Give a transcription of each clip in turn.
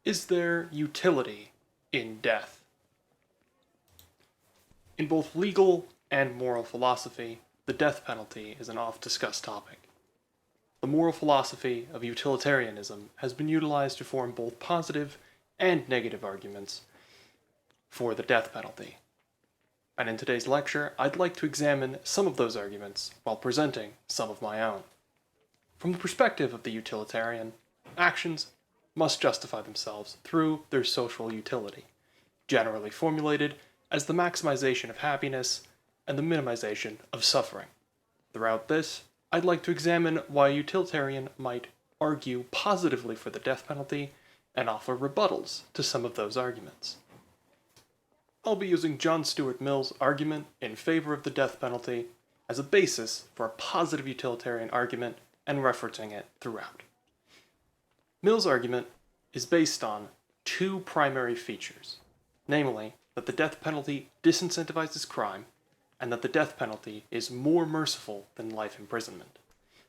Is there utility in death? In both legal and moral philosophy, the death penalty is an oft-discussed topic. The moral philosophy of utilitarianism has been utilized to form both positive and negative arguments for the death penalty. And in today's lecture, I'd like to examine some of those arguments while presenting some of my own. From the perspective of the utilitarian, actions must justify themselves through their social utility, generally formulated as the maximization of happiness and the minimization of suffering. Throughout this, I'd like to examine why a utilitarian might argue positively for the death penalty and offer rebuttals to some of those arguments. I'll be using John Stuart Mill's argument in favor of the death penalty as a basis for a positive utilitarian argument and referencing it throughout. Mill's argument is based on two primary features, namely that the death penalty disincentivizes crime and that the death penalty is more merciful than life imprisonment.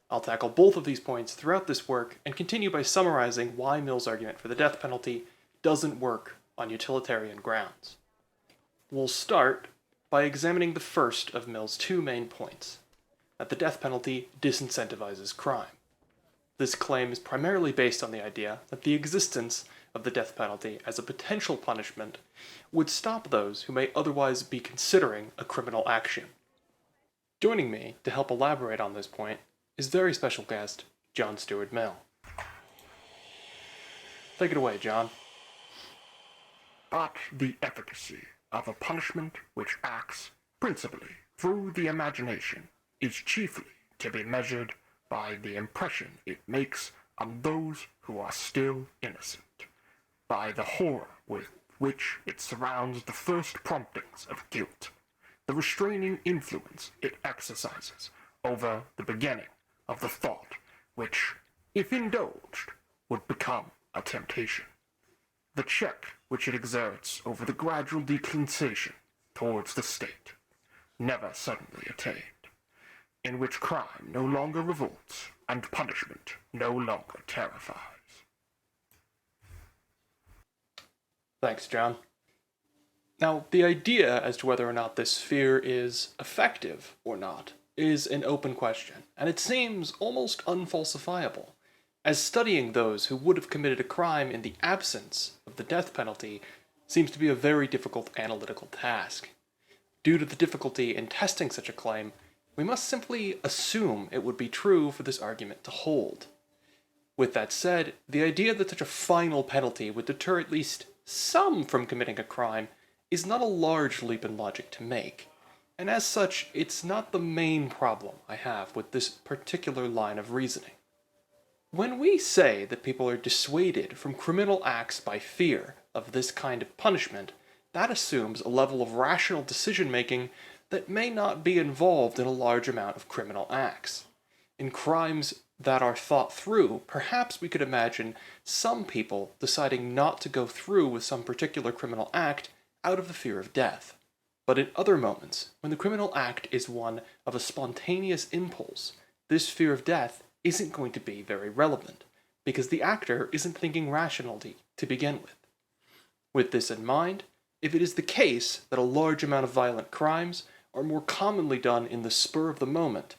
I'll tackle both of these points throughout this work and continue by summarizing why Mill's argument for the death penalty doesn't work on utilitarian grounds. We'll start by examining the first of Mill's two main points, that the death penalty disincentivizes crime. This claim is primarily based on the idea that the existence of the death penalty as a potential punishment would stop those who may otherwise be considering a criminal action. Joining me to help elaborate on this point is very special guest, John Stuart Mill. Take it away, John. But the efficacy of a punishment which acts principally through the imagination is chiefly to be measured by the impression it makes on those who are still innocent, by the horror with which it surrounds the first promptings of guilt, the restraining influence it exercises over the beginning of the thought which, if indulged, would become a temptation, the check which it exerts over the gradual declination towards the state, never suddenly attained, in which crime no longer revolts and punishment no longer terrifies. Thanks, John. Now, the idea as to whether or not this fear is effective or not is an open question, and it seems almost unfalsifiable, as studying those who would have committed a crime in the absence of the death penalty seems to be a very difficult analytical task. Due to the difficulty in testing such a claim, we must simply assume it would be true for this argument to hold. With that said, the idea that such a final penalty would deter at least some from committing a crime is not a large leap in logic to make, and as such, it's not the main problem I have with this particular line of reasoning. When we say that people are dissuaded from criminal acts by fear of this kind of punishment, that assumes a level of rational decision-making that may not be involved in a large amount of criminal acts. In crimes that are thought through, perhaps we could imagine some people deciding not to go through with some particular criminal act out of the fear of death. But in other moments, when the criminal act is one of a spontaneous impulse, this fear of death isn't going to be very relevant, because the actor isn't thinking rationally to begin with. With this in mind, if it is the case that a large amount of violent crimes are more commonly done in the spur of the moment,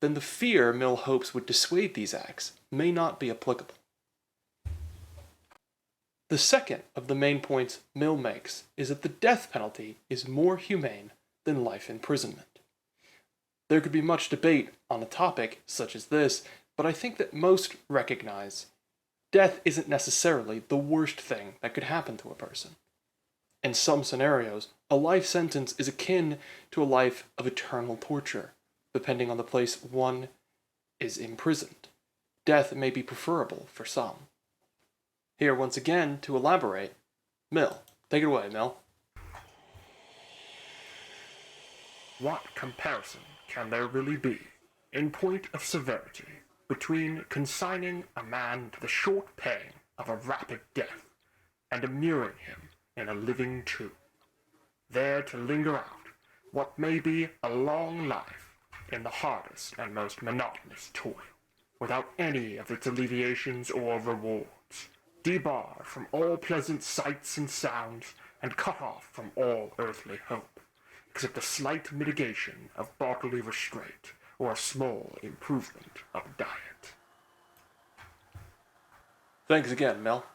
then the fear Mill hopes would dissuade these acts may not be applicable. The second of the main points Mill makes is that the death penalty is more humane than life imprisonment. There could be much debate on a topic such as this, but I think that most recognize death isn't necessarily the worst thing that could happen to a person. In some scenarios, a life sentence is akin to a life of eternal torture, depending on the place one is imprisoned. Death may be preferable for some. Here, once again, to elaborate, Mill. Take it away, Mill. What comparison can there really be, in point of severity, between consigning a man to the short pain of a rapid death and immuring him in a living tomb, there to linger out what may be a long life in the hardest and most monotonous toil, without any of its alleviations or rewards, debarred from all pleasant sights and sounds, and cut off from all earthly hope, except a slight mitigation of bodily restraint or a small improvement of diet. Thanks again, Mel.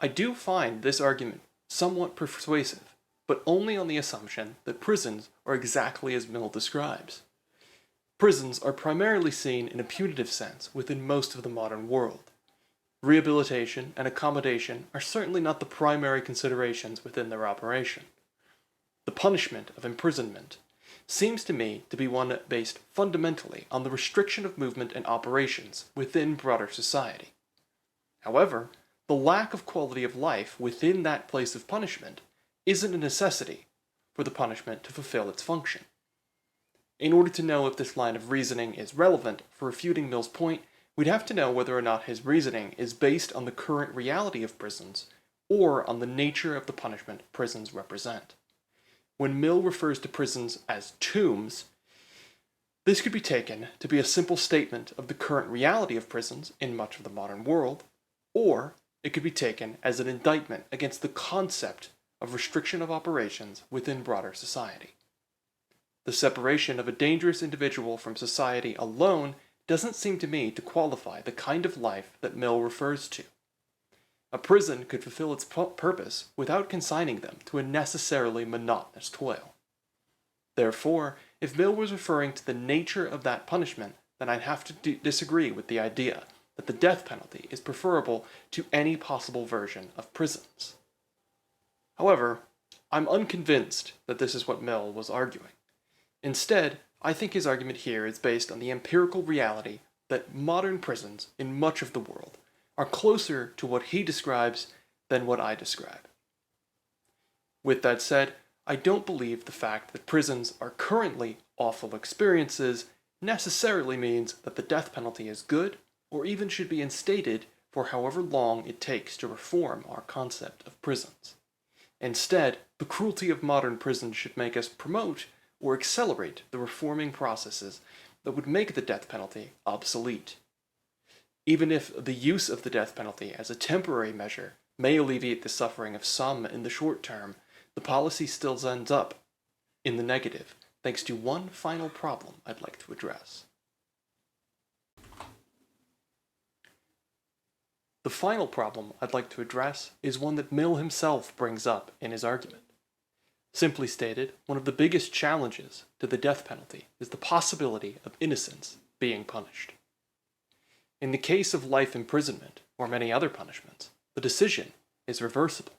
I do find this argument somewhat persuasive, but only on the assumption that prisons are exactly as Mill describes. Prisons are primarily seen in a punitive sense within most of the modern world. Rehabilitation and accommodation are certainly not the primary considerations within their operation. The punishment of imprisonment seems to me to be one based fundamentally on the restriction of movement and operations within broader society. However, the lack of quality of life within that place of punishment isn't a necessity for the punishment to fulfill its function. In order to know if this line of reasoning is relevant for refuting Mill's point, we'd have to know whether or not his reasoning is based on the current reality of prisons or on the nature of the punishment prisons represent. When Mill refers to prisons as tombs, this could be taken to be a simple statement of the current reality of prisons in much of the modern world, or it could be taken as an indictment against the concept of restriction of operations within broader society. The separation of a dangerous individual from society alone doesn't seem to me to qualify the kind of life that Mill refers to. A prison could fulfill its purpose without consigning them to a necessarily monotonous toil. Therefore, if Mill was referring to the nature of that punishment, then I'd have to disagree with the idea that the death penalty is preferable to any possible version of prisons. However, I'm unconvinced that this is what Mill was arguing. Instead, I think his argument here is based on the empirical reality that modern prisons in much of the world are closer to what he describes than what I describe. With that said, I don't believe the fact that prisons are currently awful experiences necessarily means that the death penalty is good or even should be instated for however long it takes to reform our concept of prisons. Instead, the cruelty of modern prisons should make us promote or accelerate the reforming processes that would make the death penalty obsolete. Even if the use of the death penalty as a temporary measure may alleviate the suffering of some in the short term, the policy still ends up in the negative, thanks to one final problem I'd like to address. The final problem I'd like to address is one that Mill himself brings up in his argument. Simply stated, one of the biggest challenges to the death penalty is the possibility of innocence being punished. In the case of life imprisonment, or many other punishments, the decision is reversible.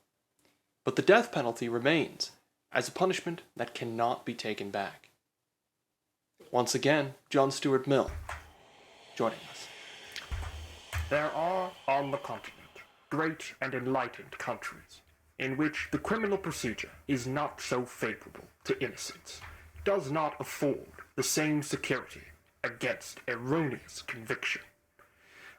But the death penalty remains as a punishment that cannot be taken back. Once again, John Stuart Mill, joining us. There are, on the continent, great and enlightened countries in which the criminal procedure is not so favorable to innocence, does not afford the same security against erroneous conviction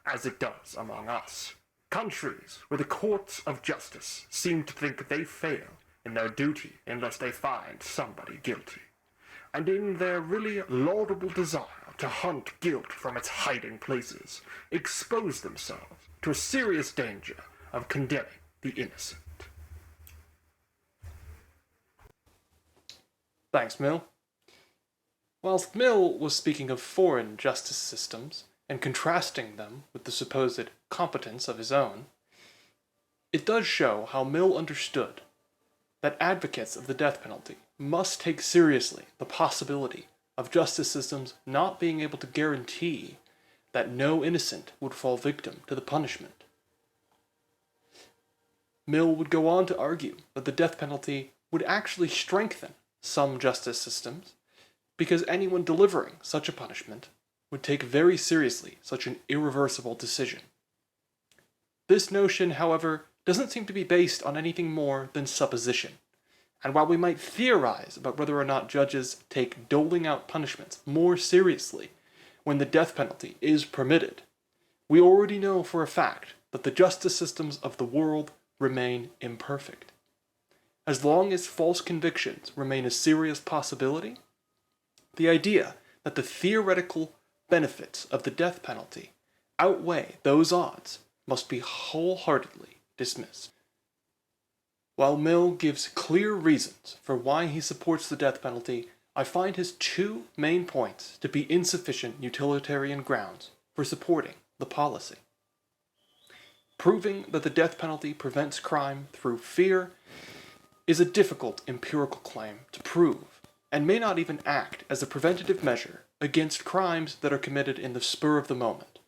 as it does among us. Countries where the courts of justice seem to think they fail in their duty unless they find somebody guilty, and in their really laudable desire to hunt guilt from its hiding places, expose themselves to a serious danger of condemning the innocent. Thanks, Mill. Whilst Mill was speaking of foreign justice systems and contrasting them with the supposed competence of his own, it does show how Mill understood that advocates of the death penalty must take seriously the possibility of justice systems not being able to guarantee that no innocent would fall victim to the punishment. Mill would go on to argue that the death penalty would actually strengthen some justice systems because anyone delivering such a punishment would take very seriously such an irreversible decision. This notion, however, doesn't seem to be based on anything more than supposition, and while we might theorize about whether or not judges take doling out punishments more seriously when the death penalty is permitted, we already know for a fact that the justice systems of the world remain imperfect. As long as false convictions remain a serious possibility, the idea that the theoretical benefits of the death penalty outweigh those odds must be wholeheartedly dismissed. While Mill gives clear reasons for why he supports the death penalty, I find his two main points to be insufficient utilitarian grounds for supporting the policy. Proving that the death penalty prevents crime through fear is a difficult empirical claim to prove, and may not even act as a preventative measure against crimes that are committed in the spur of the moment.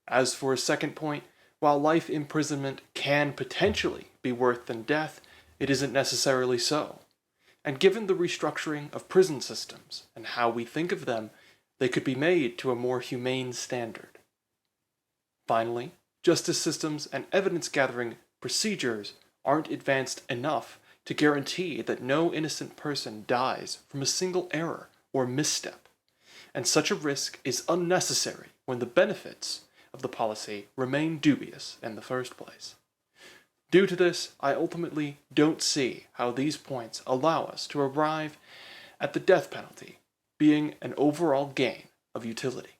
As for his second point, while life imprisonment can potentially be worse than death, it isn't necessarily so. And given the restructuring of prison systems and how we think of them, they could be made to a more humane standard. Finally, justice systems and evidence-gathering procedures aren't advanced enough to guarantee that no innocent person dies from a single error or misstep, and such a risk is unnecessary when the benefits of the policy remain dubious in the first place. Due to this, I ultimately don't see how these points allow us to arrive at the death penalty being an overall gain of utility.